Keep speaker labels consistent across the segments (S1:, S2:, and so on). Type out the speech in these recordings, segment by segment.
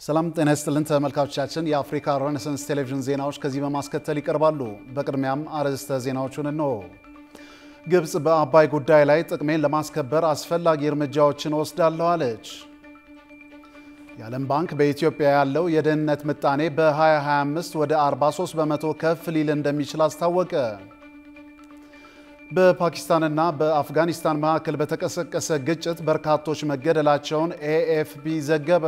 S1: ሰላም ጤና ይስጥልን ተመልካቾቻችን የአፍሪካ ሬኔሳንስ ቴሌቪዥን ዜናዎች ከዚህ በማስከተል ይቀርባሉ። በቅድሚያም አርዕስተ ዜናዎቹን ነው። ግብጽ በአባይ ጉዳይ ላይ ጥቅሜን ለማስከበር አስፈላጊ እርምጃዎችን ወስዳለሁ አለች። የዓለም ባንክ በኢትዮጵያ ያለው የደህንነት ምጣኔ በ2025 ወደ 43% ከፍ ሊል እንደሚችል አስታወቀ። በፓኪስታንና በአፍጋኒስታን መካከል በተቀሰቀሰ ግጭት በርካቶች መገደላቸውን ኤኤፍፒ ዘገበ።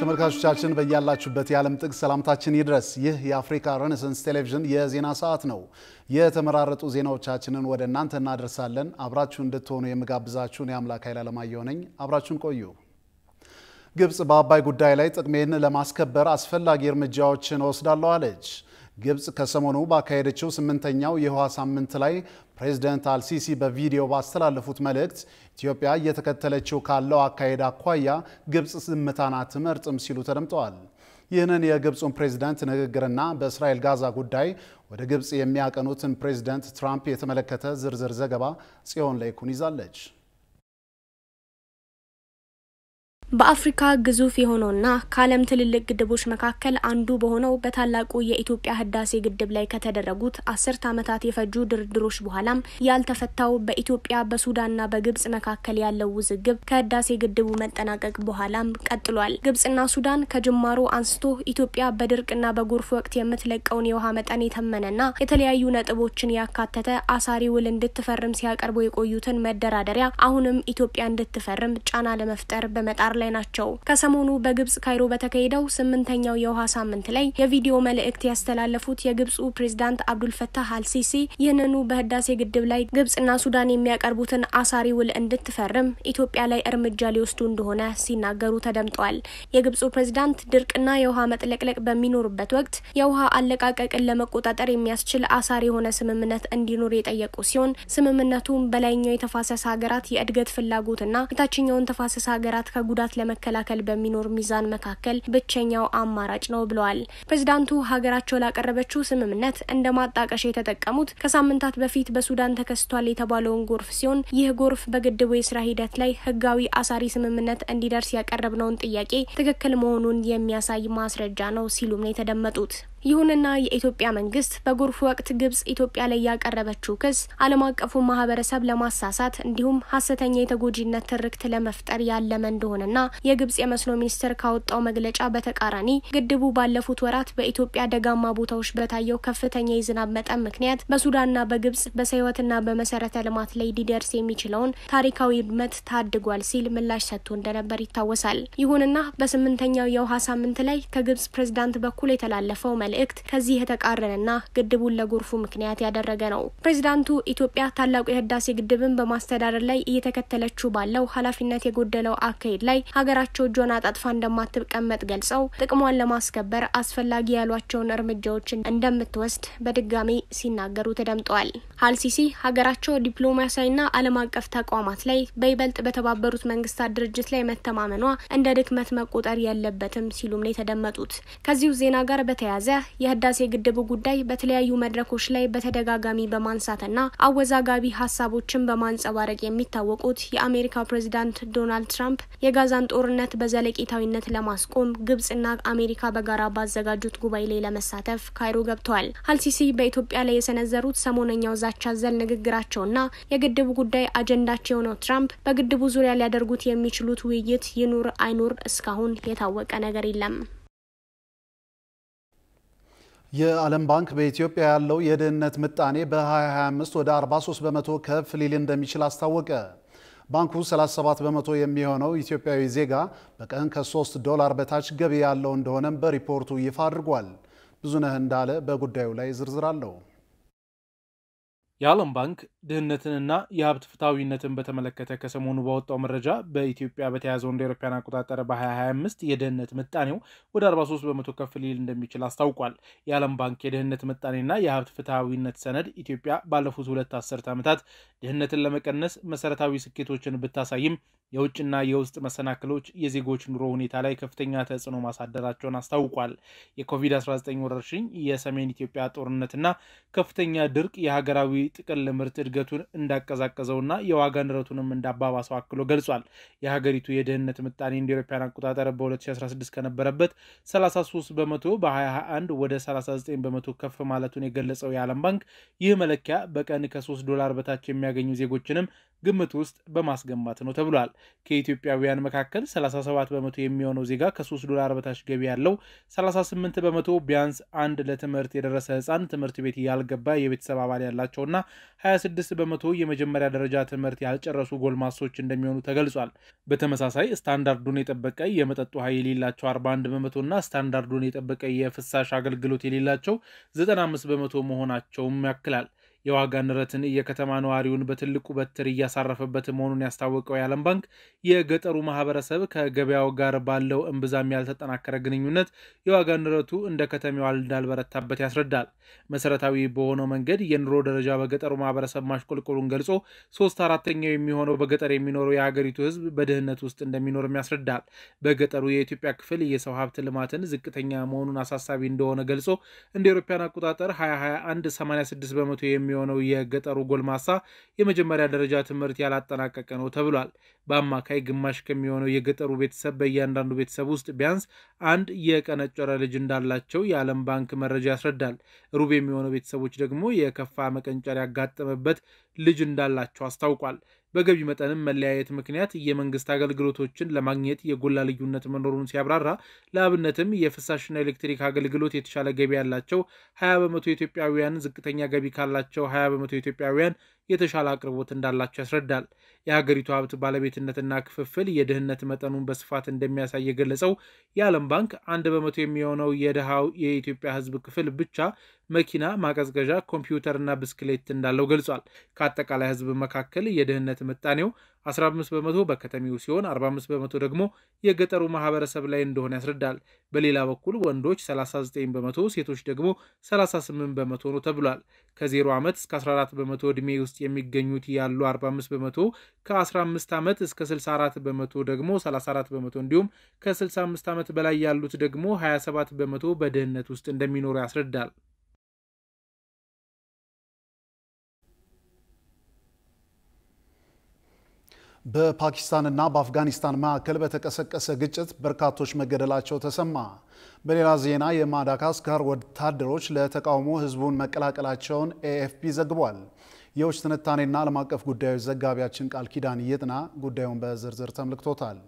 S1: ተመልካቾቻችን በእያላችሁበት የዓለም ጥግ ሰላምታችን ይድረስ። ይህ የአፍሪካ ሬኔሳንስ ቴሌቪዥን የዜና ሰዓት ነው። የተመራረጡ ዜናዎቻችንን ወደ እናንተ እናደርሳለን። አብራችሁ እንድትሆኑ የምጋብዛችሁን የአምላክ ኃይለ ዓለማየሁ ነኝ። አብራችሁን ቆዩ። ግብጽ በአባይ ጉዳይ ላይ ጥቅሜን ለማስከበር አስፈላጊ እርምጃዎችን ወስዳለሁ አለች። ግብጽ ከሰሞኑ ባካሄደችው 8ኛው የውሃ ሳምንት ላይ ፕሬዝዳንት አልሲሲ በቪዲዮ ባስተላለፉት መልእክት ኢትዮጵያ እየተከተለችው ካለው አካሄድ አኳያ ግብጽ ዝምታን አትመርጥም ሲሉ ተደምጠዋል። ይህንን የግብጹን ፕሬዝዳንት ንግግርና በእስራኤል ጋዛ ጉዳይ ወደ ግብጽ የሚያቀኑትን ፕሬዝዳንት ትራምፕ የተመለከተ ዝርዝር ዘገባ ጽዮን ላይኩን ይዛለች።
S2: በአፍሪካ ግዙፍ የሆነውና ከዓለም ትልልቅ ግድቦች መካከል አንዱ በሆነው በታላቁ የኢትዮጵያ ህዳሴ ግድብ ላይ ከተደረጉት 10 ዓመታት የፈጁ ድርድሮች በኋላም ያልተፈታው በኢትዮጵያ በሱዳንና በግብጽ መካከል ያለው ውዝግብ ከህዳሴ ግድቡ መጠናቀቅ በኋላም ቀጥሏል። ግብጽና ሱዳን ከጅማሮ አንስቶ ኢትዮጵያ በድርቅና በጎርፍ ወቅት የምትለቀውን የውሃ መጠን የተመነና የተለያዩ ነጥቦችን ያካተተ አሳሪ ውል እንድትፈርም ሲያቀርቡ የቆዩትን መደራደሪያ አሁንም ኢትዮጵያ እንድትፈርም ጫና ለመፍጠር በመጣር ላይ ናቸው። ከሰሞኑ በግብጽ ካይሮ በተካሄደው 8ኛው የውሃ ሳምንት ላይ የቪዲዮ መልእክት ያስተላለፉት የግብጹ ፕሬዝዳንት አብዱልፈታህ አልሲሲ ይህንኑ በህዳሴ ግድብ ላይ ግብጽና ሱዳን የሚያቀርቡትን አሳሪ ውል እንድትፈርም ኢትዮጵያ ላይ እርምጃ ሊወስዱ እንደሆነ ሲናገሩ ተደምጠዋል። የግብጹ ፕሬዝዳንት ድርቅና የውሃ መጥለቅለቅ በሚኖርበት ወቅት የውሃ አለቃቀቅን ለመቆጣጠር የሚያስችል አሳሪ የሆነ ስምምነት እንዲኖር የጠየቁ ሲሆን ስምምነቱም በላይኛው የተፋሰስ ሀገራት የእድገት ፍላጎትና የታችኛውን ተፋሰስ ሀገራት ከጉዳት ለመከላከል በሚኖር ሚዛን መካከል ብቸኛው አማራጭ ነው ብለዋል። ፕሬዝዳንቱ ሀገራቸው ላቀረበችው ስምምነት እንደ ማጣቀሻ የተጠቀሙት ከሳምንታት በፊት በሱዳን ተከስቷል የተባለውን ጎርፍ ሲሆን ይህ ጎርፍ በግድቡ የስራ ሂደት ላይ ህጋዊ አሳሪ ስምምነት እንዲደርስ ያቀረብነውን ጥያቄ ትክክል መሆኑን የሚያሳይ ማስረጃ ነው ሲሉም ነው የተደመጡት። ይሁንና የኢትዮጵያ መንግስት በጎርፍ ወቅት ግብጽ ኢትዮጵያ ላይ ያቀረበችው ክስ ዓለም አቀፉ ማህበረሰብ ለማሳሳት እንዲሁም ሐሰተኛ የተጎጂነት ትርክት ለመፍጠር ያለመ እንደሆነና የግብጽ የመስኖ ሚኒስትር ካወጣው መግለጫ በተቃራኒ ግድቡ ባለፉት ወራት በኢትዮጵያ ደጋማ ቦታዎች በታየው ከፍተኛ የዝናብ መጠን ምክንያት በሱዳንና በግብጽ በሰይወትና በመሰረተ ልማት ላይ ሊደርስ የሚችለውን ታሪካዊ ውድመት ታድጓል ሲል ምላሽ ሰጥቶ እንደነበር ይታወሳል። ይሁንና በ8ኛው የውሃ ሳምንት ላይ ከግብጽ ፕሬዝዳንት በኩል የተላለፈው መልእክት ከዚህ የተቃረነና ግድቡን ለጎርፉ ምክንያት ያደረገ ነው። ፕሬዝዳንቱ ኢትዮጵያ ታላቁ የህዳሴ ግድብን በማስተዳደር ላይ እየተከተለችው ባለው ኃላፊነት የጎደለው አካሄድ ላይ ሀገራቸው እጇን አጣጥፋ እንደማትቀመጥ ገልጸው ጥቅሟን ለማስከበር አስፈላጊ ያሏቸውን እርምጃዎችን እንደምትወስድ በድጋሚ ሲናገሩ ተደምጠዋል። አልሲሲ ሀገራቸው ዲፕሎማሲያዊና ዓለም አቀፍ ተቋማት ላይ በይበልጥ በተባበሩት መንግስታት ድርጅት ላይ መተማመኗ እንደ ድክመት መቆጠር የለበትም ሲሉም ነው የተደመጡት። ከዚሁ ዜና ጋር በተያያዘ የህዳሴ ግድቡ ጉዳይ በተለያዩ መድረኮች ላይ በተደጋጋሚ በማንሳትና አወዛጋቢ ሀሳቦችን በማንጸባረቅ የሚታወቁት የአሜሪካው ፕሬዝዳንት ዶናልድ ትራምፕ የጋዛን ጦርነት በዘለቂታዊነት ለማስቆም ግብጽና አሜሪካ በጋራ ባዘጋጁት ጉባኤ ላይ ለመሳተፍ ካይሮ ገብተዋል። አልሲሲ በኢትዮጵያ ላይ የሰነዘሩት ሰሞነኛው ዛቻ ዘል ንግግራቸውና የግድቡ ጉዳይ አጀንዳቸው የሆነው ትራምፕ በግድቡ ዙሪያ ሊያደርጉት የሚችሉት ውይይት ይኑር አይኑር እስካሁን የታወቀ ነገር የለም።
S1: የዓለም ባንክ በኢትዮጵያ ያለው የደህንነት ምጣኔ በ2025 ወደ 43% ከፍ ሊል እንደሚችል አስታወቀ። ባንኩ 37% የሚሆነው ኢትዮጵያዊ ዜጋ በቀን ከ$3 በታች ገቢ ያለው እንደሆነም በሪፖርቱ ይፋ አድርጓል። ብዙነህ እንዳለ በጉዳዩ ላይ ዝርዝር አለው።
S3: የዓለም ባንክ ድህነትንና የሀብት ፍትሃዊነትን በተመለከተ ከሰሞኑ ባወጣው መረጃ በኢትዮጵያ በተያዘው እንደ አውሮፓውያን አቆጣጠር በ2025 የድህነት ምጣኔው ወደ 43% ከፍ ሊል እንደሚችል አስታውቋል። የዓለም ባንክ የድህነት ምጣኔና የሀብት ፍትሃዊነት ሰነድ ኢትዮጵያ ባለፉት 2 አስርት ዓመታት ድህነትን ለመቀነስ መሰረታዊ ስኬቶችን ብታሳይም የውጭና የውስጥ መሰናክሎች የዜጎች ኑሮ ሁኔታ ላይ ከፍተኛ ተጽዕኖ ማሳደራቸውን አስታውቋል። የኮቪድ-19 ወረርሽኝ፣ የሰሜን ኢትዮጵያ ጦርነትና ከፍተኛ ድርቅ የሀገራዊ ጥቅል ምርት እድገቱን እንዳቀዛቀዘውና የዋጋ ንረቱንም እንዳባባሰው አክሎ ገልጿል። የሀገሪቱ የድህነት ምጣኔ እንደ አውሮፓውያን አቆጣጠር በ2016 ከነበረበት 33% በ2021 ወደ 39% ከፍ ማለቱን የገለጸው የዓለም ባንክ ይህ መለኪያ በቀን ከ$3 በታች የሚያገኙ ዜጎችንም ግምት ውስጥ በማስገባት ነው ተብሏል። ከኢትዮጵያውያን መካከል 37% የሚሆነው ዜጋ ከ$3 በታች ገቢ ያለው፣ 38% ቢያንስ አንድ ለትምህርት የደረሰ ህፃን ትምህርት ቤት ያልገባ የቤተሰብ አባል ያላቸውና 26% የመጀመሪያ ደረጃ ትምህርት ያልጨረሱ ጎልማሶች እንደሚሆኑ ተገልጿል። በተመሳሳይ ስታንዳርዱን የጠበቀ የመጠጥ ውሃ የሌላቸው 41% እና ስታንዳርዱን የጠበቀ የፍሳሽ አገልግሎት የሌላቸው 95% መሆናቸውም ያክላል። የዋጋ ንረትን የከተማ ነዋሪውን በትልቁ በትር እያሳረፈበት መሆኑን ያስታወቀው የዓለም ባንክ የገጠሩ ማህበረሰብ ከገበያው ጋር ባለው እምብዛም ያልተጠናከረ ግንኙነት የዋጋ ንረቱ እንደ ከተማው እንዳልበረታበት ያስረዳል። መሰረታዊ በሆነው መንገድ የኑሮ ደረጃ በገጠሩ ማህበረሰብ ማሽቆልቆሉን ገልጾ 3/4 የሚሆነው በገጠር የሚኖረው የሀገሪቱ ህዝብ በድህነት ውስጥ እንደሚኖርም ያስረዳል። በገጠሩ የኢትዮጵያ ክፍል የሰው ሀብት ልማትን ዝቅተኛ መሆኑን አሳሳቢ እንደሆነ ገልጾ እንደ አውሮፓውያን አቆጣጠር 2021 86% የሚሆነው የገጠሩ ጎልማሳ የመጀመሪያ ደረጃ ትምህርት ያላጠናቀቀ ነው ተብሏል። በአማካይ ግማሽ ከሚሆነው የገጠሩ ቤተሰብ በእያንዳንዱ ቤተሰብ ውስጥ ቢያንስ አንድ የቀነጨረ ልጅ እንዳላቸው የዓለም ባንክ መረጃ ያስረዳል። ሩብ የሚሆነው ቤተሰቦች ደግሞ የከፋ መቀንጨር ያጋጠመበት ልጅ እንዳላቸው አስታውቋል። በገቢ መጠንም መለያየት ምክንያት የመንግስት አገልግሎቶችን ለማግኘት የጎላ ልዩነት መኖሩን ሲያብራራ ለአብነትም የፍሳሽና ኤሌክትሪክ አገልግሎት የተሻለ ገቢ ያላቸው 20% ኢትዮጵያውያን ዝቅተኛ ገቢ ካላቸው 20% ኢትዮጵያውያን የተሻለ አቅርቦት እንዳላቸው ያስረዳል። የሀገሪቱ ሀብት ባለቤትነትና ክፍፍል የድህነት መጠኑን በስፋት እንደሚያሳይ የገለጸው የዓለም ባንክ 1% የሚሆነው የድሃው የኢትዮጵያ ህዝብ ክፍል ብቻ መኪና፣ ማቀዝቀዣ፣ ኮምፒውተርና ብስክሌት እንዳለው ገልጿል። ከአጠቃላይ ህዝብ መካከል የድህነት ምጣኔው 15% በከተሜው ሲሆን 45% ደግሞ የገጠሩ ማህበረሰብ ላይ እንደሆነ ያስረዳል። በሌላ በኩል ወንዶች 39%፣ ሴቶች ደግሞ 38% ነው ተብሏል። ከ0 ዓመት እስከ 14 በመቶ ዕድሜ ውስጥ የሚገኙት ያሉ 45%፣ ከ15 ዓመት እስከ 64 በመቶ ደግሞ 34 በመቶ እንዲሁም ከ65 ዓመት በላይ ያሉት ደግሞ 27 በመቶ በድህነት ውስጥ እንደሚኖሩ ያስረዳል።
S1: በፓኪስታንና በአፍጋኒስታን መካከል በተቀሰቀሰ ግጭት በርካቶች መገደላቸው ተሰማ። በሌላ ዜና የማዳጋስካር ወታደሮች ለተቃውሞ ህዝቡን መቀላቀላቸውን ኤኤፍፒ ዘግቧል። የውጭ ትንታኔና ዓለም አቀፍ ጉዳዮች ዘጋቢያችን ቃል ኪዳን ይጥና ጉዳዩን በዝርዝር ተመልክቶታል።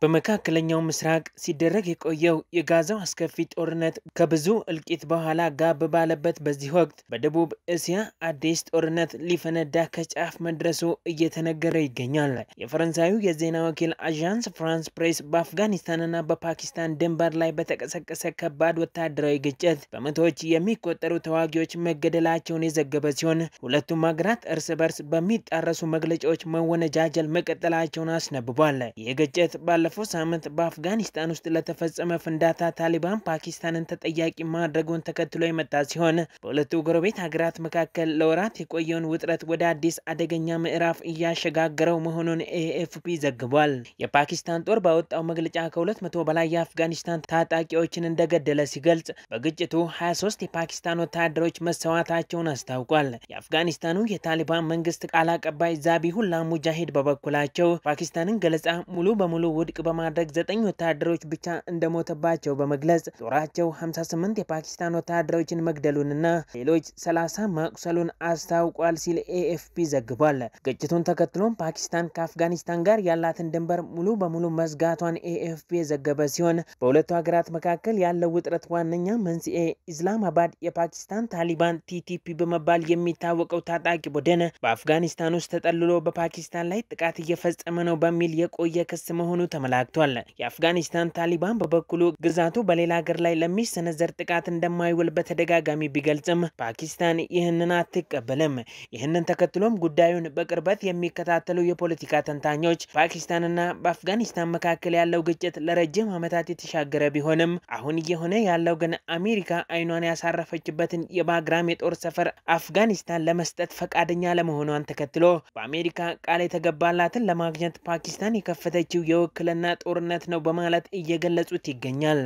S4: በመካከለኛው ምስራቅ ሲደረግ የቆየው የጋዛው አስከፊ ጦርነት ከብዙ እልቂት በኋላ ጋብ ባለበት በዚህ ወቅት በደቡብ እስያ አዲስ ጦርነት ሊፈነዳ ከጫፍ መድረሱ እየተነገረ ይገኛል። የፈረንሳዩ የዜና ወኪል አዣንስ ፍራንስ ፕሬስ በአፍጋኒስታንና በፓኪስታን ድንበር ላይ በተቀሰቀሰ ከባድ ወታደራዊ ግጭት በመቶዎች የሚቆጠሩ ተዋጊዎች መገደላቸውን የዘገበ ሲሆን ሁለቱም ሀገራት እርስ በርስ በሚጣረሱ መግለጫዎች መወነጃጀል መቀጠላቸውን አስነብቧል። ይህ ግጭት ባለፈው ሳምንት በአፍጋኒስታን ውስጥ ለተፈጸመ ፍንዳታ ታሊባን ፓኪስታንን ተጠያቂ ማድረጉን ተከትሎ የመጣ ሲሆን በሁለቱ ጎረቤት ሀገራት መካከል ለወራት የቆየውን ውጥረት ወደ አዲስ አደገኛ ምዕራፍ እያሸጋገረው መሆኑን ኤኤፍፒ ዘግቧል። የፓኪስታን ጦር ባወጣው መግለጫ ከ200 በላይ የአፍጋኒስታን ታጣቂዎችን እንደገደለ ሲገልጽ በግጭቱ 23 የፓኪስታን ወታደሮች መሰዋታቸውን አስታውቋል። የአፍጋኒስታኑ የታሊባን መንግስት ቃል አቀባይ ዛቢሁላ ሙጃሂድ በበኩላቸው ፓኪስታንን ገለጻ ሙሉ በሙሉ ውድቅ በማድረግ 9 ወታደሮች ብቻ እንደሞተባቸው በመግለጽ ጦራቸው 58 የፓኪስታን ወታደሮችን መግደሉንና ሌሎች 30 ማቁሰሉን አስታውቋል ሲል ኤኤፍፒ ዘግቧል። ግጭቱን ተከትሎም ፓኪስታን ከአፍጋኒስታን ጋር ያላትን ድንበር ሙሉ በሙሉ መዝጋቷን ኤኤፍፒ የዘገበ ሲሆን በሁለቱ ሀገራት መካከል ያለው ውጥረት ዋነኛ መንስኤ ኢስላማባድ የፓኪስታን ታሊባን ቲቲፒ በመባል የሚታወቀው ታጣቂ ቡድን በአፍጋኒስታን ውስጥ ተጠልሎ በፓኪስታን ላይ ጥቃት እየፈጸመ ነው በሚል የቆየ ክስ መሆኑ ተመልክቷል። ተመላክቷል። የአፍጋኒስታን ታሊባን በበኩሉ ግዛቱ በሌላ ሀገር ላይ ለሚሰነዘር ጥቃት እንደማይውል በተደጋጋሚ ቢገልጽም ፓኪስታን ይህንን አትቀበልም። ይህንን ተከትሎም ጉዳዩን በቅርበት የሚከታተሉ የፖለቲካ ተንታኞች ፓኪስታንና በአፍጋኒስታን መካከል ያለው ግጭት ለረጅም ዓመታት የተሻገረ ቢሆንም አሁን እየሆነ ያለው ግን አሜሪካ አይኗን ያሳረፈችበትን የባግራም የጦር ሰፈር አፍጋኒስታን ለመስጠት ፈቃደኛ ለመሆኗን ተከትሎ በአሜሪካ ቃል የተገባላትን ለማግኘት ፓኪስታን የከፈተችው የውክልና ጦርነት ነው በማለት እየገለጹት ይገኛል።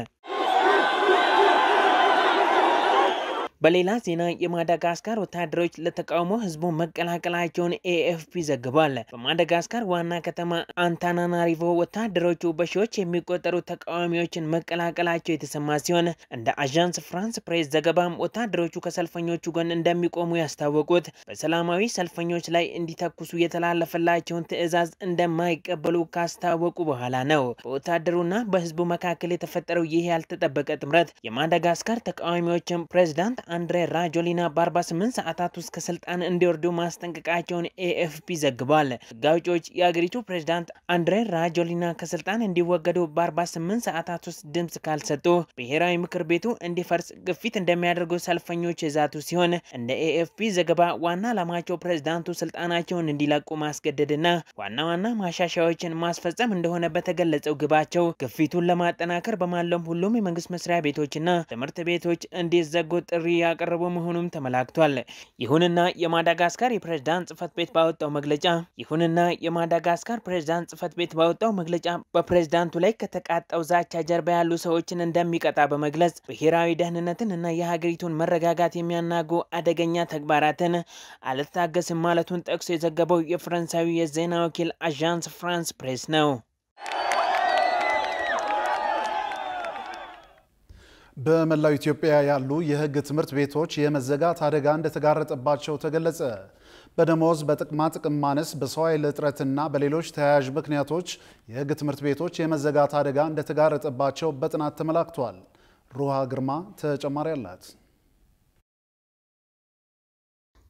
S4: በሌላ ዜና የማዳጋስካር ወታደሮች ለተቃውሞ ህዝቡ መቀላቀላቸውን ኤኤፍፒ ዘግቧል። በማዳጋስካር ዋና ከተማ አንታናናሪቮ ወታደሮቹ በሺዎች የሚቆጠሩ ተቃዋሚዎችን መቀላቀላቸው የተሰማ ሲሆን እንደ አዣንስ ፍራንስ ፕሬስ ዘገባም ወታደሮቹ ከሰልፈኞቹ ጎን እንደሚቆሙ ያስታወቁት በሰላማዊ ሰልፈኞች ላይ እንዲተኩሱ የተላለፈላቸውን ትዕዛዝ እንደማይቀበሉ ካስታወቁ በኋላ ነው። በወታደሩና በህዝቡ መካከል የተፈጠረው ይህ ያልተጠበቀ ጥምረት የማዳጋስካር ተቃዋሚዎችን ፕሬዝዳንት አንድሬ ራጆሊና በ48 ሰዓታት ውስጥ ከስልጣን እንዲወርዱ ማስጠንቀቃቸውን ኤኤፍፒ ዘግቧል። ህግ አውጪዎች የአገሪቱ ፕሬዝዳንት አንድሬ ራጆሊና ከስልጣን እንዲወገዱ በ48 ሰዓታት ውስጥ ድምጽ ካልሰጡ ብሔራዊ ምክር ቤቱ እንዲፈርስ ግፊት እንደሚያደርጉ ሰልፈኞች የዛቱ ሲሆን እንደ ኤኤፍፒ ዘገባ ዋና ዓላማቸው ፕሬዝዳንቱ ስልጣናቸውን እንዲለቁ ማስገደድና ዋና ማሻሻያዎችን ማስፈጸም እንደሆነ በተገለጸው ግባቸው ግፊቱን ለማጠናከር በማለም ሁሉም የመንግስት መስሪያ ቤቶችና ትምህርት ቤቶች እንዲዘጉ ጥሪ ያቀረቡ መሆኑም ተመላክቷል። ይሁንና የማዳጋስካር የፕሬዝዳንት ጽህፈት ቤት ባወጣው መግለጫ በፕሬዝዳንቱ ላይ ከተቃጣው ዛቻ ጀርባ ያሉ ሰዎችን እንደሚቀጣ በመግለጽ ብሔራዊ ደህንነትን እና የሀገሪቱን መረጋጋት የሚያናጉ አደገኛ ተግባራትን አልታገስም ማለቱን ጠቅሶ የዘገበው የፈረንሳዊ የዜና ወኪል አዣንስ ፍራንስ ፕሬስ ነው።
S1: በመላው ኢትዮጵያ ያሉ የህግ ትምህርት ቤቶች የመዘጋት አደጋ እንደተጋረጠባቸው ተገለጸ። በደሞዝ በጥቅማ ጥቅም ማነስ በሰው ኃይል እጥረትና በሌሎች ተያያዥ ምክንያቶች የህግ ትምህርት ቤቶች የመዘጋት አደጋ እንደተጋረጠባቸው በጥናት ተመላክቷል። ሩሃ ግርማ ተጨማሪ አላት።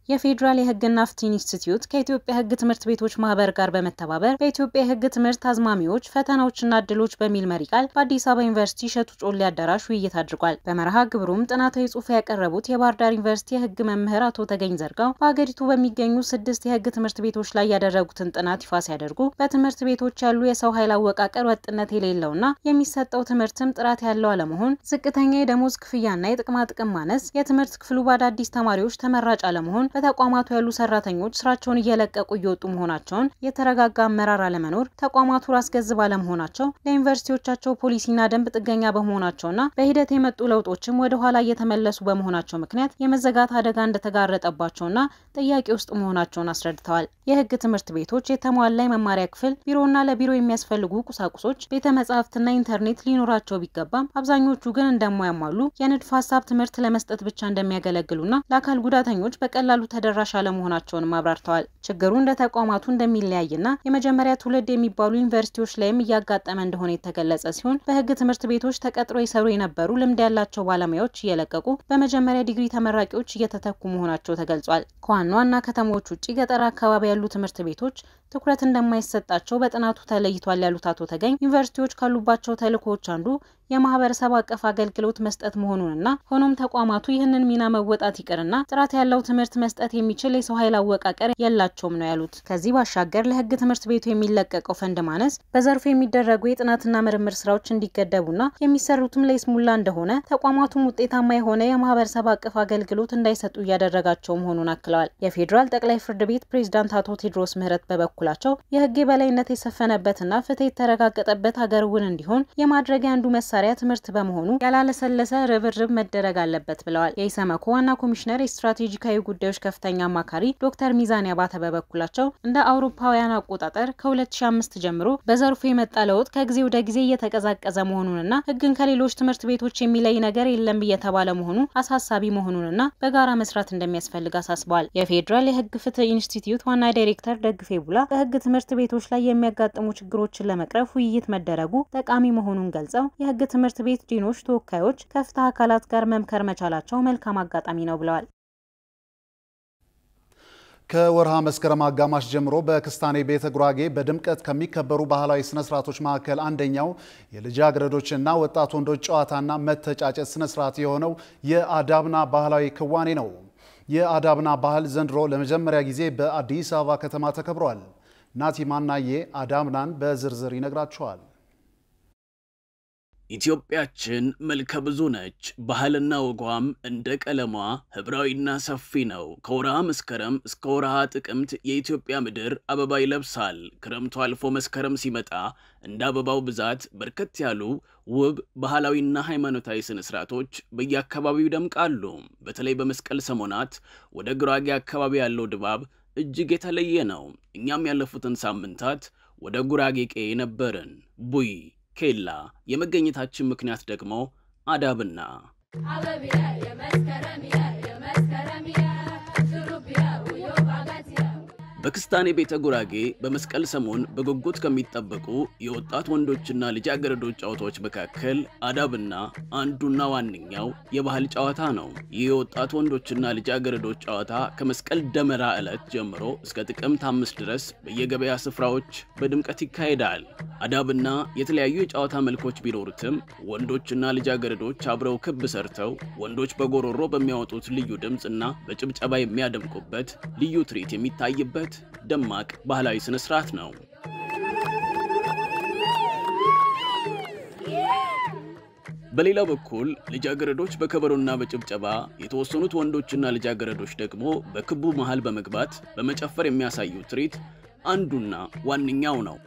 S5: የፌዴራል የህግና ፍትህ ኢንስቲትዩት ከኢትዮጵያ ህግ ትምህርት ቤቶች ማህበር ጋር በመተባበር በኢትዮጵያ የህግ ትምህርት አዝማሚዎች ፈተናዎችና እድሎች በሚል መሪ ቃል በአዲስ አበባ ዩኒቨርሲቲ ሸቱ ጮሌ አዳራሽ ውይይት አድርጓል። በመርሃ ግብሩም ጥናታዊ ጽሑፍ ያቀረቡት የባህር ዳር ዩኒቨርሲቲ የህግ መምህር አቶ ተገኝ ዘርጋው በሀገሪቱ በሚገኙ 6 የህግ ትምህርት ቤቶች ላይ ያደረጉትን ጥናት ይፋ ሲያደርጉ በትምህርት ቤቶች ያሉ የሰው ኃይል አወቃቀር ወጥነት የሌለውና የሚሰጠው ትምህርትም ጥራት ያለው አለመሆን፣ ዝቅተኛ የደሞዝ ክፍያና የጥቅማ ጥቅም ማነስ፣ የትምህርት ክፍሉ በአዳዲስ ተማሪዎች ተመራጭ አለመሆን፣ በተቋማቱ ያሉ ሰራተኞች ስራቸውን እየለቀቁ እየወጡ መሆናቸውን፣ የተረጋጋ አመራር አለመኖር፣ ተቋማቱ ራስ ገዝ ባለመሆናቸው፣ ለዩኒቨርሲቲዎቻቸው ፖሊሲና ደንብ ጥገኛ በመሆናቸውና በሂደት የመጡ ለውጦችም ወደ ኋላ እየተመለሱ በመሆናቸው ምክንያት የመዘጋት አደጋ እንደተጋረጠባቸውና ጥያቄ ውስጥ መሆናቸውን አስረድተዋል። የህግ ትምህርት ቤቶች የተሟላ የመማሪያ ክፍል፣ ቢሮና ለቢሮ የሚያስፈልጉ ቁሳቁሶች፣ ቤተ መጻሕፍትና ኢንተርኔት ሊኖራቸው ቢገባም አብዛኞቹ ግን እንደማያሟሉ፣ የንድፈ ሐሳብ ትምህርት ለመስጠት ብቻ እንደሚያገለግሉና ለአካል ጉዳተኞች በቀላሉ ተደራሽ አለመሆናቸውን አብራርተዋል። ችግሩ እንደ ተቋማቱ እንደሚለያይና የመጀመሪያ ትውልድ የሚባሉ ዩኒቨርሲቲዎች ላይም እያጋጠመ እንደሆነ የተገለጸ ሲሆን በህግ ትምህርት ቤቶች ተቀጥሮ ይሰሩ የነበሩ ልምድ ያላቸው ባለሙያዎች እየለቀቁ በመጀመሪያ ዲግሪ ተመራቂዎች እየተተኩ መሆናቸው ተገልጿል። ከዋና ዋና ከተሞች ውጪ ገጠር አካባቢ ያሉ ትምህርት ቤቶች ትኩረት እንደማይሰጣቸው በጥናቱ ተለይቷል ያሉት አቶ ተገኝ ዩኒቨርሲቲዎች ካሉባቸው ተልእኮዎች አንዱ የማህበረሰብ አቀፍ አገልግሎት መስጠት መሆኑንና ሆኖም ተቋማቱ ይህንን ሚና መወጣት ይቅርና ጥራት ያለው ትምህርት መስጠት የሚችል የሰው ኃይል አወቃቀር የላቸውም ነው ያሉት። ከዚህ ባሻገር ለህግ ትምህርት ቤቱ የሚለቀቀው ፈንድ ማነስ በዘርፉ የሚደረጉ የጥናትና ምርምር ስራዎች እንዲገደቡና የሚሰሩትም ለይስሙላ እንደሆነ ተቋማቱም ውጤታማ የሆነ የማህበረሰብ አቀፍ አገልግሎት እንዳይሰጡ እያደረጋቸው መሆኑን አክለዋል። የፌዴራል ጠቅላይ ፍርድ ቤት ፕሬዝዳንት አቶ ቴዎድሮስ ምህረት በበኩላቸው የህግ የበላይነት የሰፈነበትና ፍትህ የተረጋገጠበት ሀገርን እንዲሆን የማድረግ አንዱ መሳሪያ ትምህርት በመሆኑ ያላለሰለሰ ርብርብ መደረግ አለበት ብለዋል። የኢሰመኮ ዋና ኮሚሽነር የስትራቴጂካዊ ጉዳዮች ከፍተኛ አማካሪ ዶክተር ሚዛን ያባተ በበኩላቸው እንደ አውሮፓውያን አቆጣጠር ከ2005 ጀምሮ በዘርፉ የመጣ ለውጥ ከጊዜ ወደ ጊዜ እየተቀዛቀዘ መሆኑንና ህግን ከሌሎች ትምህርት ቤቶች የሚለይ ነገር የለም እየተባለ መሆኑ አሳሳቢ መሆኑንና በጋራ መስራት እንደሚያስፈልግ አሳስበዋል። የፌዴራል የህግ ፍትህ ኢንስቲትዩት ዋና ዳይሬክተር ደግፌ ቡላ በህግ ትምህርት ቤቶች ላይ የሚያጋጥሙ ችግሮችን ለመቅረፍ ውይይት መደረጉ ጠቃሚ መሆኑን ገልጸው የህግ ትምህርት ቤት ዲኖች ተወካዮች ከፍትህ አካላት ጋር መምከር መቻላቸው መልካም አጋጣሚ ነው ብለዋል።
S1: ከወርሃ መስከረም አጋማሽ ጀምሮ በክስታኔ ቤተ ጉራጌ በድምቀት ከሚከበሩ ባህላዊ ስነ ስርዓቶች መካከል አንደኛው የልጃገረዶችና ወጣት ወንዶች ጨዋታና መተጫጨት ስነ ስርዓት የሆነው የአዳብና ባህላዊ ክዋኔ ነው። የአዳብና ባህል ዘንድሮ ለመጀመሪያ ጊዜ በአዲስ አበባ ከተማ ተከብሯል። ናቲማናዬ አዳብናን በዝርዝር ይነግራቸዋል።
S6: ኢትዮጵያችን መልከ ብዙ ነች። ባህልና ወጓም እንደ ቀለሟ ህብራዊና ሰፊ ነው። ከወርሃ መስከረም እስከ ወርሃ ጥቅምት የኢትዮጵያ ምድር አበባ ይለብሳል። ክረምቱ አልፎ መስከረም ሲመጣ እንደ አበባው ብዛት በርከት ያሉ ውብ ባህላዊና ሃይማኖታዊ ስነ ስርዓቶች በየአካባቢው ይደምቃሉ። በተለይ በመስቀል ሰሞናት ወደ ጉራጌ አካባቢ ያለው ድባብ እጅግ የተለየ ነው። እኛም ያለፉትን ሳምንታት ወደ ጉራጌ ቀዬ ነበርን። ቡይ ኬላ የመገኘታችን ምክንያት ደግሞ አዳብና በክስታኔ ቤተ ጉራጌ በመስቀል ሰሞን በጉጉት ከሚጠበቁ የወጣት ወንዶችና ልጃገረዶች ጨዋታዎች መካከል አዳብና አንዱና ዋነኛው የባህል ጨዋታ ነው። ይህ የወጣት ወንዶችና ልጃገረዶች ጨዋታ ከመስቀል ደመራ ዕለት ጀምሮ እስከ ጥቅምት 5 ድረስ በየገበያ ስፍራዎች በድምቀት ይካሄዳል። አዳብና የተለያዩ የጨዋታ መልኮች ቢኖሩትም ወንዶችና ልጃገረዶች አብረው ክብ ሰርተው ወንዶች በጎሮሮ በሚያወጡት ልዩ ድምጽና በጭብጨባ የሚያደምቁበት ልዩ ትርኢት የሚታይበት ደማቅ ባህላዊ ስነ ስርዓት ነው። በሌላ በኩል ልጃገረዶች በከበሮና በጭብጨባ የተወሰኑት ወንዶችና ልጃገረዶች ደግሞ በክቡ መሃል በመግባት በመጨፈር የሚያሳዩ ትርኢት አንዱና ዋነኛው ነው።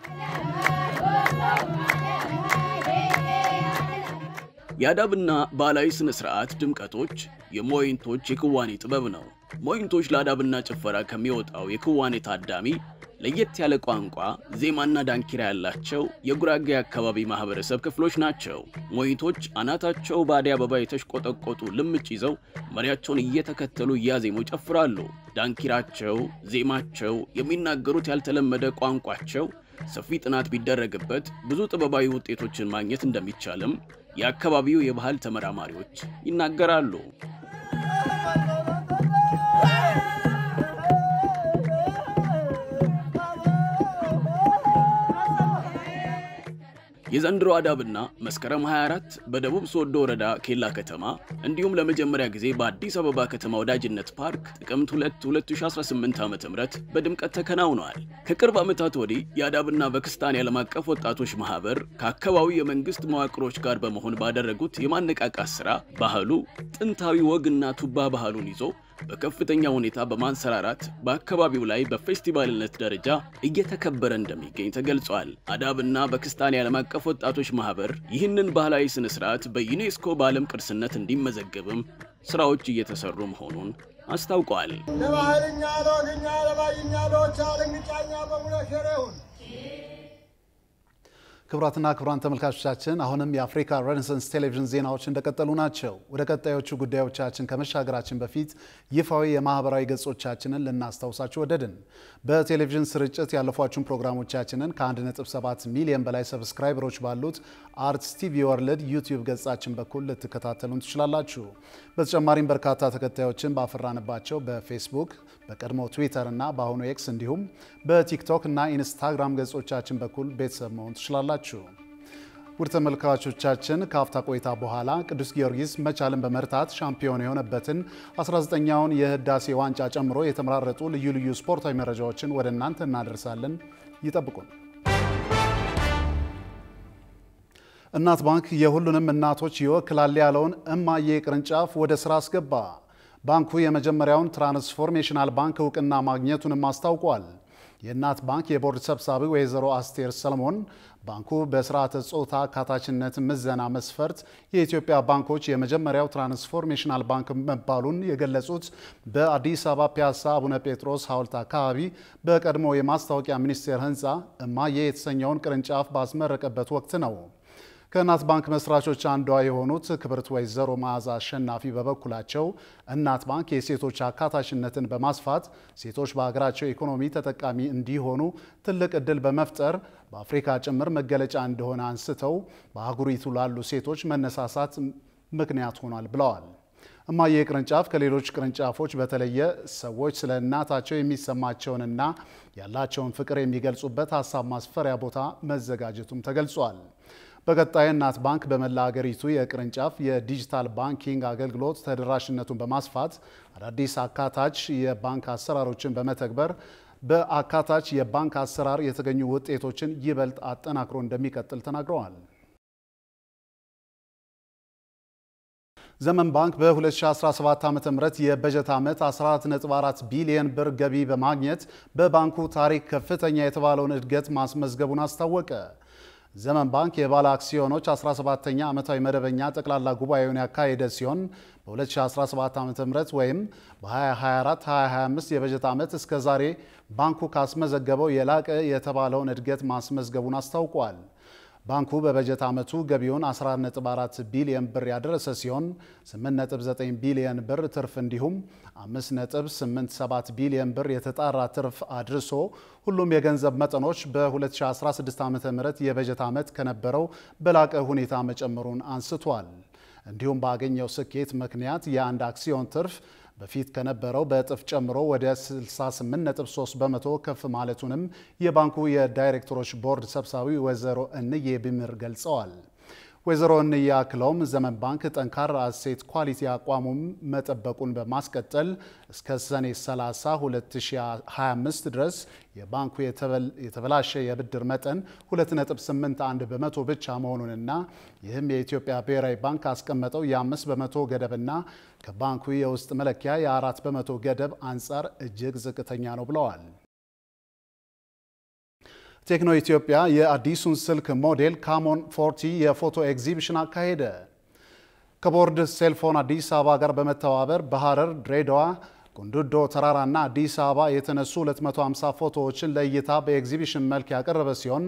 S6: የአዳብና ባህላዊ ስነ ስርዓት ድምቀቶች የሞይንቶች የክዋኔ ጥበብ ነው። ሞይንቶች ለአዳብና ጭፈራ ከሚወጣው የክዋኔ ታዳሚ ለየት ያለ ቋንቋ፣ ዜማና ዳንኪራ ያላቸው የጉራጌ አካባቢ ማህበረሰብ ክፍሎች ናቸው። ሞይንቶች አናታቸው ባዲ አበባ የተሽቆጠቆጡ ልምጭ ይዘው መሪያቸውን እየተከተሉ እያዜሙ ይጨፍራሉ። ዳንኪራቸው፣ ዜማቸው፣ የሚናገሩት ያልተለመደ ቋንቋቸው ሰፊ ጥናት ቢደረግበት ብዙ ጥበባዊ ውጤቶችን ማግኘት እንደሚቻልም የአካባቢው የባህል ተመራማሪዎች ይናገራሉ። የዘንድሮ አዳብና መስከረም 24 በደቡብ ሶዶ ወረዳ ኬላ ከተማ እንዲሁም ለመጀመሪያ ጊዜ በአዲስ አበባ ከተማ ወዳጅነት ፓርክ ጥቅምት 2 2018 ዓ.ም በድምቀት ተከናውኗል። ከቅርብ ዓመታት ወዲህ የአዳብና በክስታኔ ዓለም አቀፍ ወጣቶች ማህበር ከአካባቢው የመንግስት መዋቅሮች ጋር በመሆን ባደረጉት የማነቃቃት ስራ ባህሉ ጥንታዊ ወግና ቱባ ባህሉን ይዞ በከፍተኛ ሁኔታ በማንሰራራት በአካባቢው ላይ በፌስቲቫልነት ደረጃ እየተከበረ እንደሚገኝ ተገልጿል። አዳብና በክስታኔ ዓለም አቀፍ ወጣቶች ማህበር ይህንን ባህላዊ ስነ ስርዓት በዩኔስኮ በዓለም ቅርስነት እንዲመዘገብም ስራዎች እየተሰሩ መሆኑን አስታውቋል።
S7: ለባህልኛ ለወግኛ ለባይኛ ለወቻለንጫኛ በሙለሸረውን
S1: ክብራትና ክብራን ተመልካቾቻችን አሁንም የአፍሪካ ሬኔሳንስ ቴሌቪዥን ዜናዎች እንደቀጠሉ ናቸው። ወደ ቀጣዮቹ ጉዳዮቻችን ከመሻገራችን በፊት ይፋዊ የማህበራዊ ገጾቻችንን ልናስታውሳችሁ ወደድን። በቴሌቪዥን ስርጭት ያለፏችሁን ፕሮግራሞቻችንን ከ1.7 ሚሊዮን በላይ ሰብስክራይበሮች ባሉት አርትስ ቲቪ ወርልድ ዩቲዩብ ገጻችን በኩል ልትከታተሉን ትችላላችሁ። በተጨማሪም በርካታ ተከታዮችን ባፈራንባቸው በፌስቡክ፣ በቀድሞ ትዊተር እና በአሁኑ ኤክስ እንዲሁም በቲክቶክ እና ኢንስታግራም ገጾቻችን በኩል ቤተሰብ መሆን ትችላላችሁ። ውድ ተመልካቾቻችን ከአፍታ ቆይታ በኋላ ቅዱስ ጊዮርጊስ መቻልን በመርታት ሻምፒዮን የሆነበትን 19ኛውን የህዳሴ ዋንጫ ጨምሮ የተመራረጡ ልዩ ልዩ ስፖርታዊ መረጃዎችን ወደ እናንተ እናደርሳለን። ይጠብቁን። እናት ባንክ የሁሉንም እናቶች ይወክላል ያለውን እማዬ ቅርንጫፍ ወደ ስራ አስገባ። ባንኩ የመጀመሪያውን ትራንስፎርሜሽናል ባንክ እውቅና ማግኘቱንም አስታውቋል። የእናት ባንክ የቦርድ ሰብሳቢ ወይዘሮ አስቴር ሰለሞን ባንኩ በስርዓተ ጾታ አካታችነት ምዘና መስፈርት የኢትዮጵያ ባንኮች የመጀመሪያው ትራንስፎርሜሽናል ባንክ መባሉን የገለጹት በአዲስ አበባ ፒያሳ አቡነ ጴጥሮስ ሐውልት አካባቢ በቀድሞ የማስታወቂያ ሚኒስቴር ህንፃ እማዬ የተሰኘውን ቅርንጫፍ ባስመረቀበት ወቅት ነው። ከእናት ባንክ መስራቾች አንዷ የሆኑት ክብርት ወይዘሮ መዓዛ አሸናፊ በበኩላቸው እናት ባንክ የሴቶች አካታችነትን በማስፋት ሴቶች በሀገራቸው ኢኮኖሚ ተጠቃሚ እንዲሆኑ ትልቅ እድል በመፍጠር በአፍሪካ ጭምር መገለጫ እንደሆነ አንስተው በአህጉሪቱ ላሉ ሴቶች መነሳሳት ምክንያት ሆኗል ብለዋል። እማዬ ቅርንጫፍ ከሌሎች ቅርንጫፎች በተለየ ሰዎች ስለ እናታቸው የሚሰማቸውንና ያላቸውን ፍቅር የሚገልጹበት ሀሳብ ማስፈሪያ ቦታ መዘጋጀቱም ተገልጿል። በቀጣይ እናት ባንክ በመላ ሀገሪቱ የቅርንጫፍ የዲጂታል ባንኪንግ አገልግሎት ተደራሽነቱን በማስፋት አዳዲስ አካታች የባንክ አሰራሮችን በመተግበር በአካታች የባንክ አሰራር የተገኙ ውጤቶችን ይበልጥ አጠናክሮ እንደሚቀጥል ተናግረዋል። ዘመን ባንክ በ2017 ዓ.ም የበጀት ዓመት 14.4 ቢሊዮን ብር ገቢ በማግኘት በባንኩ ታሪክ ከፍተኛ የተባለውን እድገት ማስመዝገቡን አስታወቀ። ዘመን ባንክ የባለ አክሲዮኖች 17ኛ ዓመታዊ መደበኛ ጠቅላላ ጉባኤውን ያካሄደ ሲሆን በ2017 ዓ.ም ወይም በ2024-2025 የበጀት ዓመት እስከ ዛሬ ባንኩ ካስመዘገበው የላቀ የተባለውን እድገት ማስመዝገቡን አስታውቋል። ባንኩ በበጀት ዓመቱ ገቢውን 14.4 ቢሊዮን ብር ያደረሰ ሲሆን 8.9 ቢሊዮን ብር ትርፍ እንዲሁም 5.87 ቢሊዮን ብር የተጣራ ትርፍ አድርሶ ሁሉም የገንዘብ መጠኖች በ2016 ዓ.ም የበጀት ዓመት ከነበረው በላቀ ሁኔታ መጨመሩን አንስቷል። እንዲሁም ባገኘው ስኬት ምክንያት የአንድ አክሲዮን ትርፍ በፊት ከነበረው በእጥፍ ጨምሮ ወደ 68.3 በመቶ ከፍ ማለቱንም የባንኩ የዳይሬክተሮች ቦርድ ሰብሳቢ ወይዘሮ እንዬ ቢምር ገልጸዋል። ወይዘሮ እንዬ አክለውም ዘመን ባንክ ጠንካራ እሴት ኳሊቲ አቋሙን መጠበቁን በማስቀጠል እስከ ሰኔ 30 2025 ድረስ የባንኩ የተበላሸ የብድር መጠን 2.81 በመቶ ብቻ መሆኑንና ይህም የኢትዮጵያ ብሔራዊ ባንክ አስቀመጠው የ5 በመቶ ገደብና ከባንኩ የውስጥ መለኪያ የ4 በመቶ ገደብ አንጻር እጅግ ዝቅተኛ ነው ብለዋል። ቴክኖ ኢትዮጵያ የአዲሱን ስልክ ሞዴል ካሞን 40 የፎቶ ኤግዚቢሽን አካሄደ። ከቦርድ ሴልፎን አዲስ አበባ ጋር በመተባበር በሐረር፣ ድሬዳዋ፣ ጉንዱዶ ተራራና አዲስ አበባ የተነሱ 250 ፎቶዎችን ለእይታ በኤግዚቢሽን መልክ ያቀረበ ሲሆን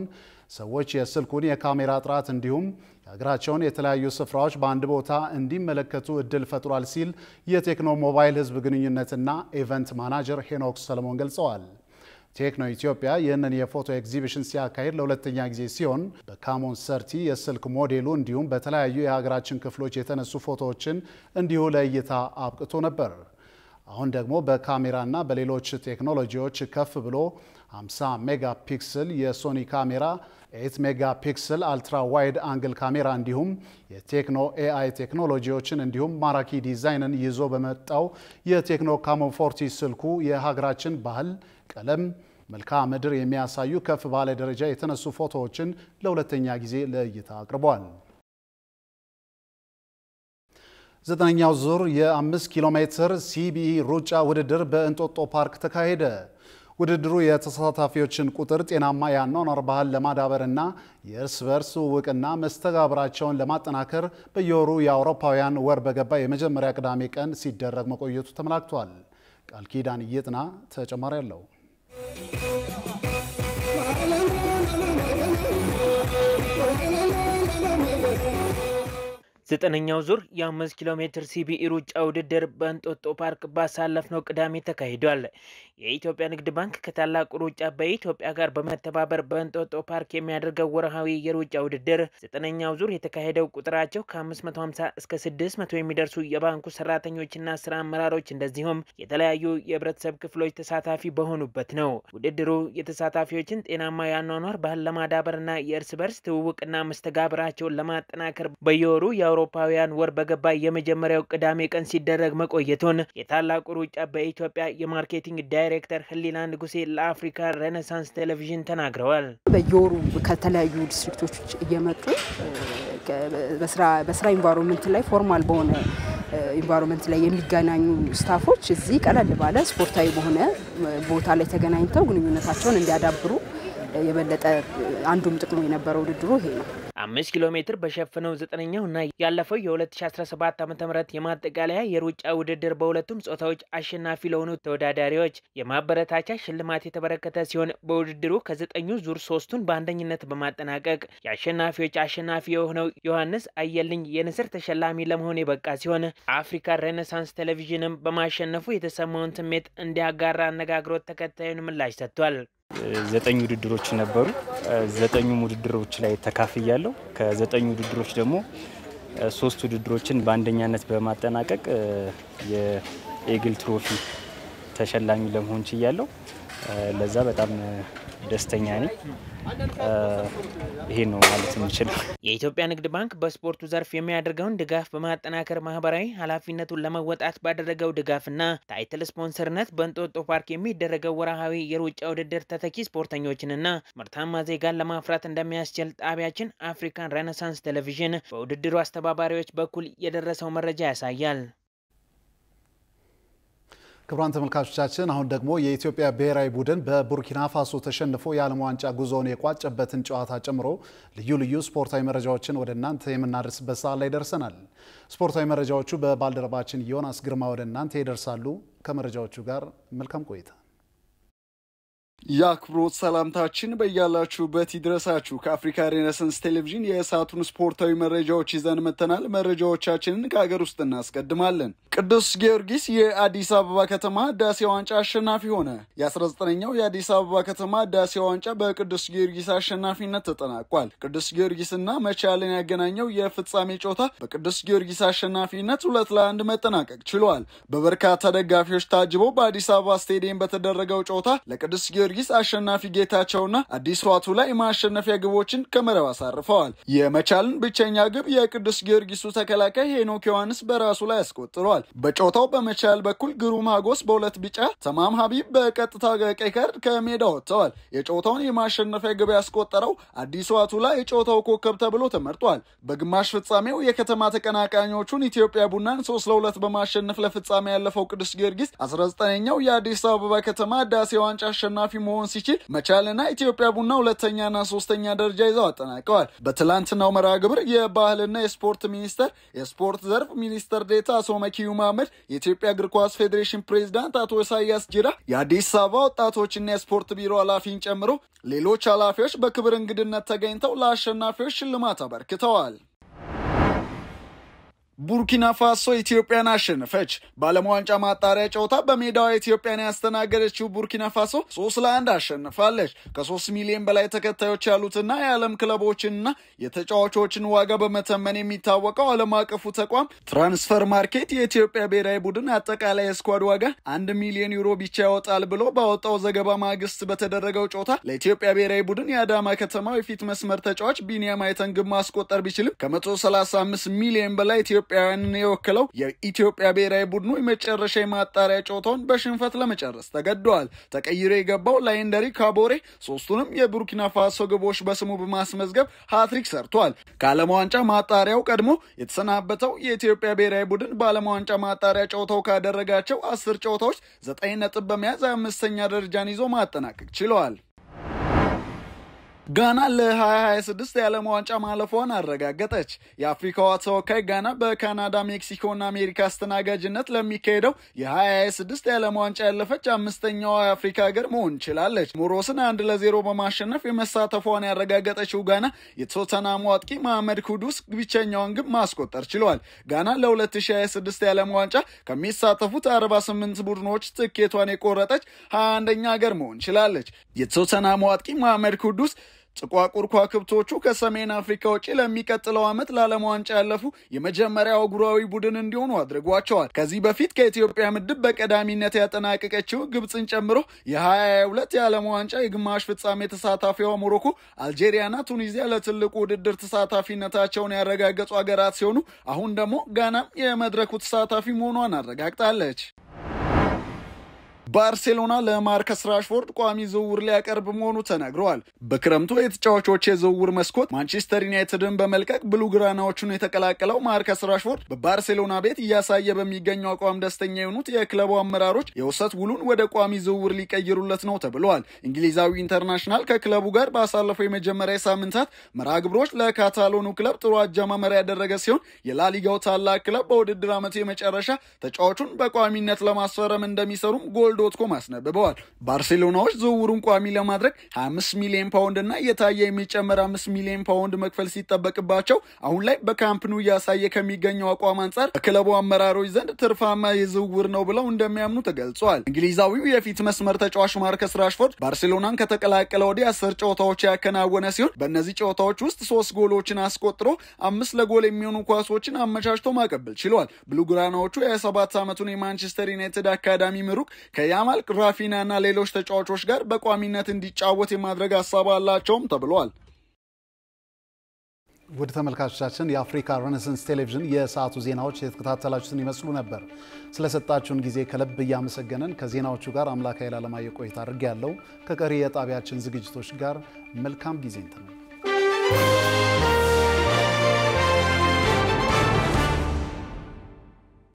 S1: ሰዎች የስልኩን የካሜራ ጥራት እንዲሁም የሀገራቸውን የተለያዩ ስፍራዎች በአንድ ቦታ እንዲመለከቱ እድል ፈጥሯል ሲል የቴክኖ ሞባይል ሕዝብ ግንኙነትና ኢቨንት ማናጀር ሄኖክ ሰለሞን ገልጸዋል። ቴክኖ ኢትዮጵያ ይህንን የፎቶ ኤግዚቢሽን ሲያካሂድ ለሁለተኛ ጊዜ ሲሆን በካሞን 30 የስልክ ሞዴሉ እንዲሁም በተለያዩ የሀገራችን ክፍሎች የተነሱ ፎቶዎችን እንዲሁ ለእይታ አብቅቶ ነበር። አሁን ደግሞ በካሜራና በሌሎች ቴክኖሎጂዎች ከፍ ብሎ 50 ሜጋ ፒክስል የሶኒ ካሜራ፣ 8 ሜጋ ፒክስል አልትራ ዋይድ አንግል ካሜራ እንዲሁም የቴክኖ ኤአይ ቴክኖሎጂዎችን እንዲሁም ማራኪ ዲዛይንን ይዞ በመጣው የቴክኖ ካሞን 40 ስልኩ የሀገራችን ባህል፣ ቀለም፣ መልክዓ ምድር የሚያሳዩ ከፍ ባለ ደረጃ የተነሱ ፎቶዎችን ለሁለተኛ ጊዜ ለእይታ አቅርቧል። 9ኛው ዙር የ5 ኪሎ ሜትር ሲቢኢ ሩጫ ውድድር በእንጦጦ ፓርክ ተካሄደ። ውድድሩ የተሳታፊዎችን ቁጥር ጤናማ የአኗኗር ባህል ለማዳበርና የእርስ በርስ ውቅና መስተጋብራቸውን ለማጠናከር በየወሩ የአውሮፓውያን ወር በገባ የመጀመሪያ ቅዳሜ ቀን ሲደረግ መቆየቱ ተመላክቷል። ቃል ኪዳን ይጥና ተጨማሪ አለው።
S4: 9ኛው ዙር የ5 ኪሎ ሜትር ሲቢኢ ሩጫ ውድድር በእንጦጦ ፓርክ ባሳለፍነው ቅዳሜ ተካሂዷል። የኢትዮጵያ ንግድ ባንክ ከታላቁ ሩጫ በኢትዮጵያ ጋር በመተባበር በእንጦጦ ፓርክ የሚያደርገው ወርሃዊ የሩጫ ውድድር 9ኛው ዙር የተካሄደው ቁጥራቸው ከ550 እስከ 600 የሚደርሱ የባንኩ ሰራተኞችና ስራ አመራሮች እንደዚሁም የተለያዩ የህብረተሰብ ክፍሎች ተሳታፊ በሆኑበት ነው። ውድድሩ የተሳታፊዎችን ጤናማ የአኗኗር ባህል ለማዳበርና የእርስ በርስ ትውውቅና መስተጋብራቸውን ለማጠናከር በየወሩ የአውሮፓውያን ወር በገባ የመጀመሪያው ቅዳሜ ቀን ሲደረግ መቆየቱን የታላቁ ሩጫ በኢትዮጵያ የማርኬቲንግ ዳይሬክተር ህሊና ንጉሴ ለአፍሪካ ሬኔሳንስ ቴሌቪዥን ተናግረዋል።
S8: በየወሩ ከተለያዩ ዲስትሪክቶች እየመጡ በስራ ኢንቫይሮንመንት ላይ ፎርማል በሆነ ኢንቫይሮንመንት ላይ የሚገናኙ ስታፎች እዚህ ቀለል ባለ ስፖርታዊ በሆነ ቦታ ላይ ተገናኝተው ግንኙነታቸውን እንዲያዳብሩ የበለጠ አንዱም ጥቅሙ የነበረው ውድድሩ ይሄ ነው።
S4: 5 ኪሎ ሜትር በሸፈነው 9ኛውና ያለፈው የ2017 ዓ.ም የማጠቃለያ የሩጫ ውድድር በሁለቱም ጾታዎች አሸናፊ ለሆኑ ተወዳዳሪዎች የማበረታቻ ሽልማት የተበረከተ ሲሆን በውድድሩ ከ9ኙ ዙር 3ቱን በአንደኝነት በማጠናቀቅ የአሸናፊዎች አሸናፊ የሆነው ዮሐንስ አየልኝ የንስር ተሸላሚ ለመሆን የበቃ ሲሆን አፍሪካ ሬኔሳንስ ቴሌቪዥንም በማሸነፉ የተሰማውን ስሜት እንዲያጋራ አነጋግሮት ተከታዩን ምላሽ ሰጥቷል።
S9: 9 ውድድሮች ነበሩ። 9ኙም ውድድሮች ላይ ተካፍያለሁ። ከ9 ውድድሮች ደግሞ ሶስት ውድድሮችን በአንደኛነት በማጠናቀቅ የኤግል ትሮፊ ተሸላሚ ለመሆን ችያለሁ። ለዛ በጣም ደስተኛ ነኝ። ይሄ ነው ማለት የምችለው።
S4: የኢትዮጵያ ንግድ ባንክ በስፖርቱ ዘርፍ የሚያደርገውን ድጋፍ በማጠናከር ማህበራዊ ኃላፊነቱን ለመወጣት ባደረገው ድጋፍና ታይትል ስፖንሰርነት በእንጦጦ ፓርክ የሚደረገው ወርሃዊ የሩጫ ውድድር ተተኪ ስፖርተኞችንና ምርታማ ዜጋን ለማፍራት እንደሚያስችል ጣቢያችን አፍሪካን ሬኔሳንስ ቴሌቪዥን በውድድሩ አስተባባሪዎች በኩል የደረሰው መረጃ ያሳያል።
S1: ክቡራን ተመልካቾቻችን አሁን ደግሞ የኢትዮጵያ ብሔራዊ ቡድን በቡርኪና ፋሶ ተሸንፎ የዓለም ዋንጫ ጉዞውን የቋጨበትን ጨዋታ ጨምሮ ልዩ ልዩ ስፖርታዊ መረጃዎችን ወደ እናንተ የምናደርስበት ሰዓት ላይ ደርሰናል። ስፖርታዊ መረጃዎቹ በባልደረባችን ዮናስ ግርማ ወደ እናንተ ይደርሳሉ። ከመረጃዎቹ ጋር መልካም ቆይታ።
S10: የአክብሮት ሰላምታችን በያላችሁበት ይድረሳችሁ። ከአፍሪካ ሬኔሳንስ ቴሌቪዥን የሰዓቱን ስፖርታዊ መረጃዎች ይዘን መተናል። መረጃዎቻችንን ከሀገር ውስጥ እናስቀድማለን። ቅዱስ ጊዮርጊስ የአዲስ አበባ ከተማ ህዳሴ ዋንጫ አሸናፊ ሆነ። የ19ኛው የአዲስ አበባ ከተማ ህዳሴ ዋንጫ በቅዱስ ጊዮርጊስ አሸናፊነት ተጠናቋል። ቅዱስ ጊዮርጊስና መቻልን ያገናኘው የፍጻሜ ጨዋታ በቅዱስ ጊዮርጊስ አሸናፊነት 2-1 መጠናቀቅ ችሏል። በበርካታ ደጋፊዎች ታጅበው በአዲስ አበባ ስቴዲየም በተደረገው ጨዋታ ለቅዱስ ጊዮርጊስ አሸናፊ ጌታቸውና አዲስ ዋቱ ላይ ማሸነፊያ ግቦችን ከመረብ አሳርፈዋል። የመቻልን ብቸኛ ግብ የቅዱስ ጊዮርጊሱ ተከላካይ ሄኖክ ዮሐንስ በራሱ ላይ አስቆጥሯል። በጨዋታው በመቻል በኩል ግሩም ሀጎስ በሁለት ቢጫ፣ ተማም ሀቢብ በቀጥታ ቀይ ካርድ ከሜዳ ወጥተዋል። የጨዋታውን የማሸነፊያ ግብ ያስቆጠረው አዲስ ዋቱ ላይ የጨዋታው ኮከብ ተብሎ ተመርጧል። በግማሽ ፍጻሜው የከተማ ተቀናቃኞቹን ኢትዮጵያ ቡናን 3-2 በማሸነፍ ለፍጻሜ ያለፈው ቅዱስ ጊዮርጊስ 19ኛው የአዲስ አበባ ከተማ ህዳሴ ዋንጫ አሸናፊ መሆን ሲችል መቻልና ኢትዮጵያ ቡና ሁለተኛና ሶስተኛ ደረጃ ይዘው አጠናቀዋል። በትላንትናው መርሃ ግብር የባህልና የስፖርት ሚኒስቴር የስፖርት ዘርፍ ሚኒስትር ዴኤታ አቶ መኪዩ መሐመድ፣ የኢትዮጵያ እግር ኳስ ፌዴሬሽን ፕሬዝዳንት አቶ ኢሳያስ ጂራ፣ የአዲስ አበባ ወጣቶችና የስፖርት ቢሮ ኃላፊን ጨምሮ ሌሎች ኃላፊዎች በክብር እንግድነት ተገኝተው ለአሸናፊዎች ሽልማት አበርክተዋል። ቡርኪና ፋሶ ኢትዮጵያን አሸነፈች። በዓለም ዋንጫ ማጣሪያ ጨዋታ በሜዳዋ ኢትዮጵያን ያስተናገደችው ቡርኪና ፋሶ 3-1 አሸንፋለች። ከ3 ሚሊዮን በላይ ተከታዮች ያሉትና የዓለም ክለቦችንና የተጫዋቾችን ዋጋ በመተመን የሚታወቀው ዓለም አቀፉ ተቋም ትራንስፈር ማርኬት የኢትዮጵያ ብሔራዊ ቡድን አጠቃላይ የስኳድ ዋጋ 1 ሚሊዮን ዩሮ ብቻ ያወጣል ብሎ ባወጣው ዘገባ ማግስት በተደረገው ጨዋታ ለኢትዮጵያ ብሔራዊ ቡድን የአዳማ ከተማው የፊት መስመር ተጫዋች ቢኒያም አይተን ግብ ማስቆጠር ቢችልም ከ135 ሚሊዮን በላይ ኢትዮጵያውያንን የወከለው የኢትዮጵያ ብሔራዊ ቡድኑ የመጨረሻ የማጣሪያ ጨዋታውን በሽንፈት ለመጨረስ ተገደዋል። ተቀይሮ የገባው ላይንደሪ ካቦሬ ሶስቱንም የቡርኪና ፋሶ ግቦች በስሙ በማስመዝገብ ሃትሪክ ሰርቷል። ከዓለም ዋንጫ ማጣሪያው ቀድሞ የተሰናበተው የኢትዮጵያ ብሔራዊ ቡድን በዓለም ዋንጫ ማጣሪያ ጨዋታው ካደረጋቸው 10 ጨዋታዎች 9 ነጥብ በመያዝ 5ኛ ደረጃን ይዞ ማጠናቀቅ ችለዋል። ጋና ለ2026 የዓለም ዋንጫ ማለፏን አረጋገጠች። የአፍሪካዋ ተወካይ ጋና በካናዳ፣ ሜክሲኮና አሜሪካ አስተናጋጅነት ለሚካሄደው የ2026 የዓለም ዋንጫ ያለፈች 5ኛዋ የአፍሪካ ሀገር መሆን ችላለች። ሞሮስን 1-0 በማሸነፍ የመሳተፏን ያረጋገጠችው ጋና የቶተናሙ አጥቂ መሐመድ ኩዱስ ብቸኛውን ግብ ማስቆጠር ችሏል። ጋና ለ2026 የዓለም ዋንጫ ከሚሳተፉት 48 ቡድኖች ትኬቷን የቆረጠች 21ኛ ሀገር መሆን ችላለች። የቶተናሙ አጥቂ መሐመድ ኩዱስ ጥቋቁር ከዋክብቶቹ ከሰሜን አፍሪካ ውጪ ለሚቀጥለው ዓመት ለዓለም ዋንጫ ያለፉ የመጀመሪያው አህጉራዊ ቡድን እንዲሆኑ አድርጓቸዋል። ከዚህ በፊት ከኢትዮጵያ ምድብ በቀዳሚነት ያጠናቀቀችው ግብጽን ጨምሮ የ2022 የዓለም ዋንጫ የግማሽ ፍጻሜ ተሳታፊዋ ሞሮኮ፣ አልጄሪያና ቱኒዚያ ለትልቁ ውድድር ተሳታፊነታቸውን ያረጋገጡ ሀገራት ሲሆኑ አሁን ደግሞ ጋናም የመድረኩ ተሳታፊ መሆኗን አረጋግጣለች። ባርሴሎና ለማርከስ ራሽፎርድ ቋሚ ዝውውር ሊያቀርብ መሆኑ ተነግሯል። በክረምቱ የተጫዋቾች የዝውውር መስኮት ማንቸስተር ዩናይትድን በመልቀቅ ብሉግራናዎቹን የተቀላቀለው ማርከስ ራሽፎርድ በባርሴሎና ቤት እያሳየ በሚገኘው አቋም ደስተኛ የሆኑት የክለቡ አመራሮች የውሰት ውሉን ወደ ቋሚ ዝውውር ሊቀይሩለት ነው ተብሏል። እንግሊዛዊ ኢንተርናሽናል ከክለቡ ጋር ባሳለፈው የመጀመሪያ ሳምንታት መርሃ ግብሮች ለካታሎኑ ክለብ ጥሩ አጀማመር ያደረገ ሲሆን የላሊጋው ታላቅ ክለብ በውድድር ዓመቱ የመጨረሻ ተጫዋቹን በቋሚነት ለማስፈረም እንደሚሰሩም ጎል goal.com አስነብበዋል። ባርሴሎናዎች ዝውውሩን ቋሚ ለማድረግ 25 ሚሊዮን ፓውንድ እና የታየ የሚጨመር 5 ሚሊዮን ፓውንድ መክፈል ሲጠበቅባቸው አሁን ላይ በካምፕ ኑ እያሳየ ከሚገኘው አቋም አንጻር በክለቡ አመራሮች ዘንድ ትርፋማ የዝውውር ነው ብለው እንደሚያምኑ ተገልጿል። እንግሊዛዊው የፊት መስመር ተጫዋች ማርከስ ራሽፎርድ ባርሴሎናን ከተቀላቀለ ወዲህ 10 ጨዋታዎች ያከናወነ ሲሆን በእነዚህ ጨዋታዎች ውስጥ 3 ጎሎችን አስቆጥሮ 5 ለጎል የሚሆኑ ኳሶችን አመቻችቶ ማቀበል ችሏል። ብሉግራናዎቹ የ27 ዓመቱን የማንቸስተር ዩናይትድ አካዳሚ ምሩቅ ከያማል ራፊና እና ሌሎች ተጫዋቾች ጋር በቋሚነት እንዲጫወት የማድረግ ሐሳብ አላቸውም ተብሏል።
S1: ውድ ተመልካቾቻችን የአፍሪካ ሬኔሳንስ ቴሌቪዥን የሰዓቱ ዜናዎች የተከታተላችሁትን ይመስሉ ነበር። ስለሰጣችሁን ጊዜ ከልብ እያመሰገንን ከዜናዎቹ ጋር አምላክ ኃይለ ዓለማየሁ ቆይታ አድርጌያለሁ። ከቀሪ የጣቢያችን ዝግጅቶች ጋር መልካም ጊዜ እንተመኝ።